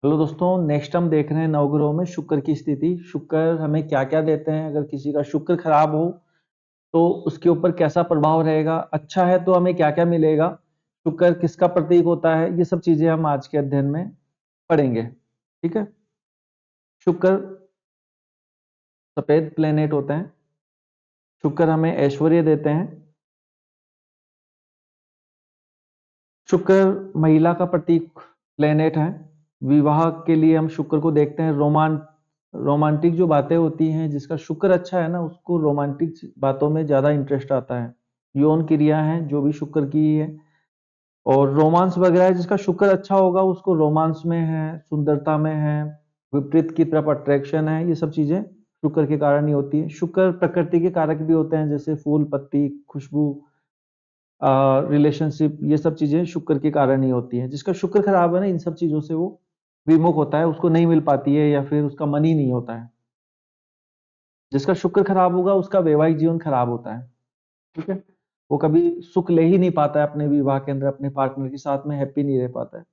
Hello दोस्तों, next हम देख रहे हैं नवग्रहों में शुक्र की स्थिति। शुक्र हमें क्या क्या देते हैं, अगर किसी का शुक्र खराब हो तो उसके ऊपर कैसा प्रभाव रहेगा, अच्छा है तो हमें क्या क्या मिलेगा, शुक्र किसका प्रतीक होता है, ये सब चीजें हम आज के अध्ययन में पढ़ेंगे। ठीक है। शुक्र सफेद प्लेनेट होते हैं। शुक्र हमें ऐश्वर्य देते हैं। शुक्र महिला का प्रतीक प्लेनेट है। विवाह के लिए हम शुक्र को देखते हैं। रोमांटिक जो बातें होती हैं, जिसका शुक्र अच्छा है ना, उसको रोमांटिक बातों में ज्यादा इंटरेस्ट आता है। यौन क्रिया है जो भी शुक्र की है, और रोमांस वगैरह है, जिसका शुक्र अच्छा होगा उसको रोमांस में है, सुंदरता में है, विपरीत की तरफ अट्रैक्शन है। ये सब चीजें शुक्र के कारण ही होती है। शुक्र प्रकृति के कारक भी होते हैं, जैसे फूल, पत्ती, खुशबू, रिलेशनशिप, ये सब चीजें शुक्र के कारण ही होती हैं। जिसका शुक्र खराब है ना, इन सब चीजों से वो विमुख होता है, उसको नहीं मिल पाती है या फिर उसका मन ही नहीं होता है। जिसका शुक्र खराब होगा उसका वैवाहिक जीवन खराब होता है। ठीक है। वो कभी सुख ले ही नहीं पाता है अपने विवाह के अंदर, अपने पार्टनर के साथ में हैप्पी नहीं रह पाता है।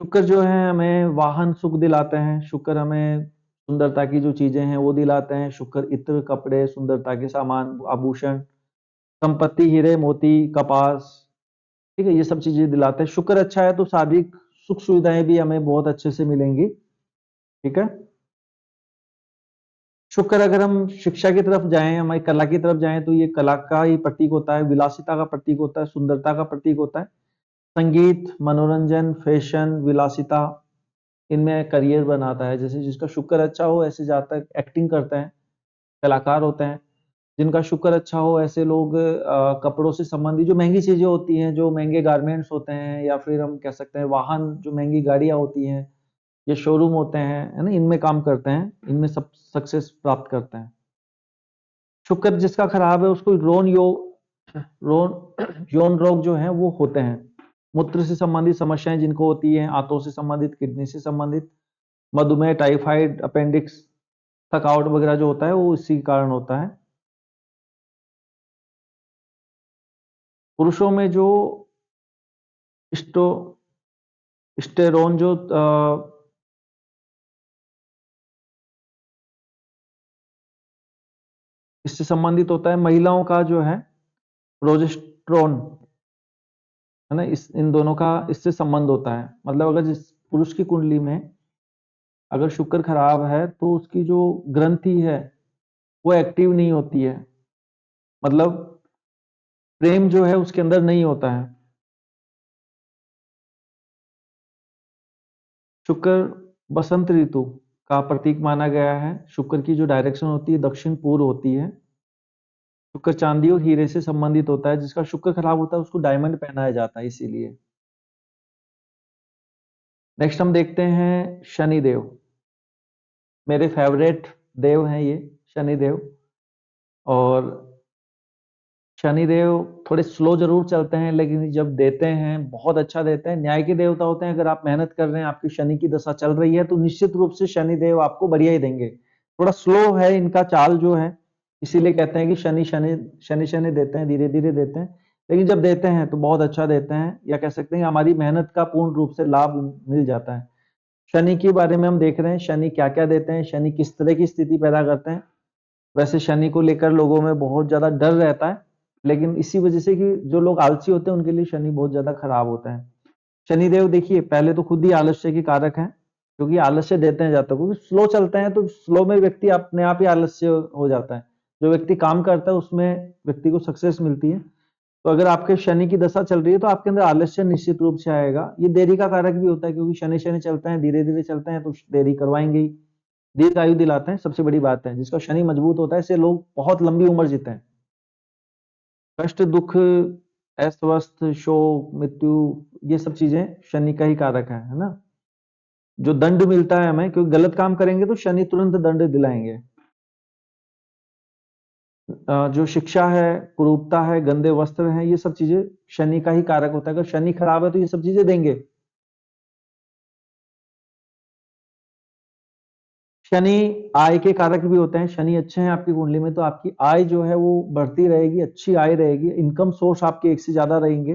शुक्र जो है हमें वाहन सुख दिलाते हैं। शुक्र हमें सुंदरता की जो चीजें हैं वो दिलाते हैं। शुक्र इत्र, कपड़े, सुंदरता के सामान, आभूषण, संपत्ति, हीरे मोती, कपास, ठीक है, ये सब चीजें दिलाते हैं। शुक्र अच्छा है तो शारीरिक सुख सुविधाएं भी हमें बहुत अच्छे से मिलेंगी। ठीक है। शुक्र अगर हम शिक्षा की तरफ जाएं, हमारी कला की तरफ जाएं, तो ये कला का ही प्रतीक होता है, विलासिता का प्रतीक होता है, सुंदरता का प्रतीक होता है। संगीत, मनोरंजन, फैशन, विलासिता, इनमें करियर बनाता है। जैसे जिसका शुक्र अच्छा हो ऐसे ज्यादातर एक्टिंग करते हैं, कलाकार होते हैं। जिनका शुक्र अच्छा हो ऐसे लोग कपड़ों से संबंधित जो महंगी चीजें होती हैं, जो महंगे गारमेंट्स होते हैं, या फिर हम कह सकते हैं वाहन, जो महंगी गाड़ियां होती हैं, ये शोरूम होते हैं, है ना, इनमें काम करते हैं, इनमें सब सक्सेस प्राप्त करते हैं। शुक्र जिसका खराब है उसको रोन यौन रोग जो है वो होते हैं। मूत्र से संबंधित समस्याएं जिनको होती हैं, आंतों से संबंधित, किडनी से संबंधित, मधुमेह, टाइफाइड, अपेंडिक्स, थकावट वगैरह जो होता है वो इसी के कारण होता है। पुरुषों में जो स्टो स्टेरोन जो इससे संबंधित होता है। महिलाओं का जो है प्रोजेस्टेरोन, है ना, इस इन दोनों का इससे संबंध होता है। मतलब अगर जिस पुरुष की कुंडली में अगर शुक्र खराब है तो उसकी जो ग्रंथि है वो एक्टिव नहीं होती है। मतलब प्रेम जो है उसके अंदर नहीं होता है। शुक्र बसंत ऋतु का प्रतीक माना गया है। शुक्र की जो डायरेक्शन होती है दक्षिण पूर्व होती है। शुक्र चांदी और हीरे से संबंधित होता है। जिसका शुक्र खराब होता है उसको डायमंड पहनाया जाता है इसीलिए। नेक्स्ट हम देखते हैं शनिदेव। मेरे फेवरेट देव हैं ये, शनिदेव। और शनिदेव थोड़े स्लो जरूर चलते हैं, लेकिन जब देते हैं बहुत अच्छा देते हैं। न्याय के देवता होते हैं। अगर आप मेहनत कर रहे हैं, आपकी शनि की दशा चल रही है, तो निश्चित रूप से शनिदेव आपको बढ़िया ही देंगे। थोड़ा स्लो है इनका चाल जो है, इसीलिए कहते हैं कि शनि शनि शनि शनि देते हैं, धीरे धीरे देते हैं। लेकिन जब देते हैं तो बहुत अच्छा देते हैं, या कह सकते हैं हमारी मेहनत का पूर्ण रूप से लाभ मिल जाता है। शनि के बारे में हम देख रहे हैं, शनि क्या क्या देते हैं, शनि किस तरह की स्थिति पैदा करते हैं। वैसे शनि को लेकर लोगों में बहुत ज्यादा डर रहता है, लेकिन इसी वजह से कि जो लोग आलसी होते हैं उनके लिए शनि बहुत ज्यादा खराब होता है। शनिदेव देखिए पहले तो खुद ही आलस्य के कारक हैं, क्योंकि आलस्य देते हैं जाता है, क्योंकि स्लो चलते हैं तो स्लो में व्यक्ति अपने आप ही आलस्य हो जाता है। जो व्यक्ति काम करता है उसमें व्यक्ति को सक्सेस मिलती है। तो अगर आपके शनि की दशा चल रही है तो आपके अंदर आलस्य निश्चित रूप से आएगा। ये देरी का कारक भी होता है, क्योंकि शनि शनि चलते हैं, धीरे धीरे चलते हैं, तो देरी करवाएंगे ही। दीर्घ आयु दिलाते हैं, सबसे बड़ी बात है। जिसका शनि मजबूत होता है इससे लोग बहुत लंबी उम्र जीते हैं। कष्ट, दुख, अस्वस्थ, शोक, मृत्यु, ये सब चीजें शनि का ही कारक है ना। जो दंड मिलता है हमें, क्योंकि गलत काम करेंगे तो शनि तुरंत दंड दिलाएंगे। जो शिक्षा है, कुरूपता है, गंदे वस्त्र हैं, ये सब चीजें शनि का ही कारक होता है। अगर शनि खराब है तो ये सब चीजें देंगे। शनि आय के कारक भी होते हैं। शनि अच्छे हैं आपकी कुंडली में तो आपकी आय जो है वो बढ़ती रहेगी, अच्छी आय रहेगी, इनकम सोर्स आपके एक से ज्यादा रहेंगे।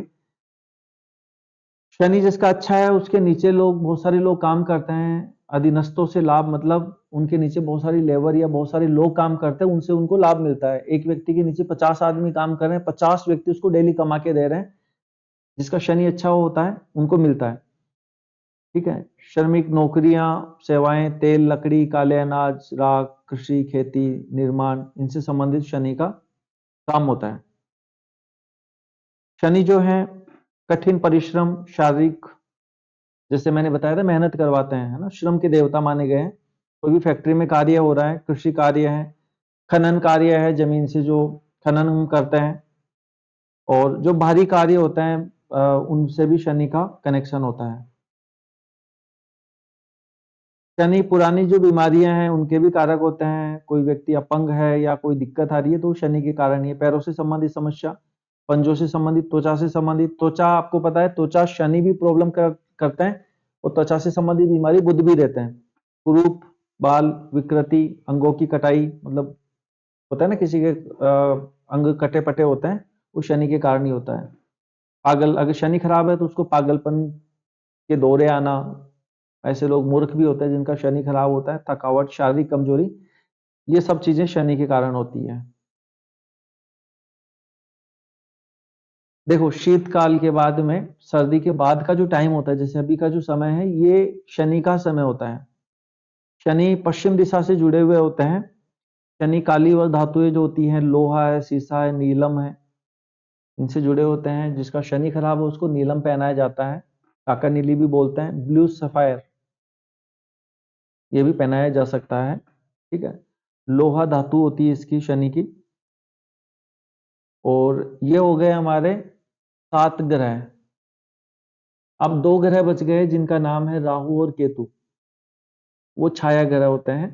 शनि जिसका अच्छा है उसके नीचे लोग, बहुत सारे लोग काम करते हैं। अधीनस्थों से लाभ, मतलब उनके नीचे बहुत सारी लेबर या बहुत सारे लोग काम करते हैं, उनसे उनको लाभ मिलता है। एक व्यक्ति के नीचे 50 आदमी काम कर रहे हैं, 50 व्यक्ति उसको डेली कमा के दे रहे हैं। जिसका शनि अच्छा होता है उनको मिलता है। ठीक है। श्रमिक नौकरियां, सेवाएं, तेल, लकड़ी, काले अनाज, राख, कृषि, खेती, निर्माण, इनसे संबंधित शनि का काम होता है। शनि जो है कठिन परिश्रम, शारीरिक, जैसे मैंने बताया था मेहनत करवाते हैं, है ना, श्रम के देवता माने गए हैं। कोई भी फैक्ट्री में कार्य हो रहा है, कृषि कार्य है, खनन कार्य है, जमीन से जो खनन हम करते हैं, और जो भारी कार्य होते हैं उनसे भी शनि का कनेक्शन होता है। शनि पुरानी जो बीमारियां हैं उनके भी कारक होते हैं। कोई व्यक्ति अपंग है या कोई दिक्कत आ रही है तो शनि के कारण ही है। पैरों से संबंधित समस्या, पंजों से संबंधित, त्वचा से संबंधित, त्वचा आपको पता है त्वचा शनि भी प्रॉब्लम करते हैं, और त्वचा से संबंधित बीमारी बुध भी देते हैं। कुरूप, बाल विकृति, अंगों की कटाई, मतलब होता है ना किसी के अंग कटे पटे होते हैं, वो शनि के कारण ही होता है। पागल, अगर शनि खराब है तो उसको पागलपन के दौरे आना, ऐसे लोग मूर्ख भी होते हैं जिनका शनि खराब होता है, थकावट, शारीरिक कमजोरी, ये सब चीजें शनि के कारण होती है। देखो, शीतकाल के बाद में, सर्दी के बाद का जो टाइम होता है, जैसे अभी का जो समय है, ये शनि का समय होता है। शनि पश्चिम दिशा से जुड़े हुए होते हैं। शनि काली व धातुएं जो होती हैं, लोहा है, सीसा है, नीलम है, इनसे जुड़े होते हैं। जिसका शनि खराब है उसको नीलम पहनाया जाता है, काका नीली भी बोलते हैं, ब्लू सफायर, ये भी पहनाया जा सकता है। ठीक है। लोहा धातु होती है इसकी, शनि की। और ये हो गए हमारे 7 ग्रह। अब 2 ग्रह बच गए जिनका नाम है राहु और केतु। वो छाया ग्रह होते हैं।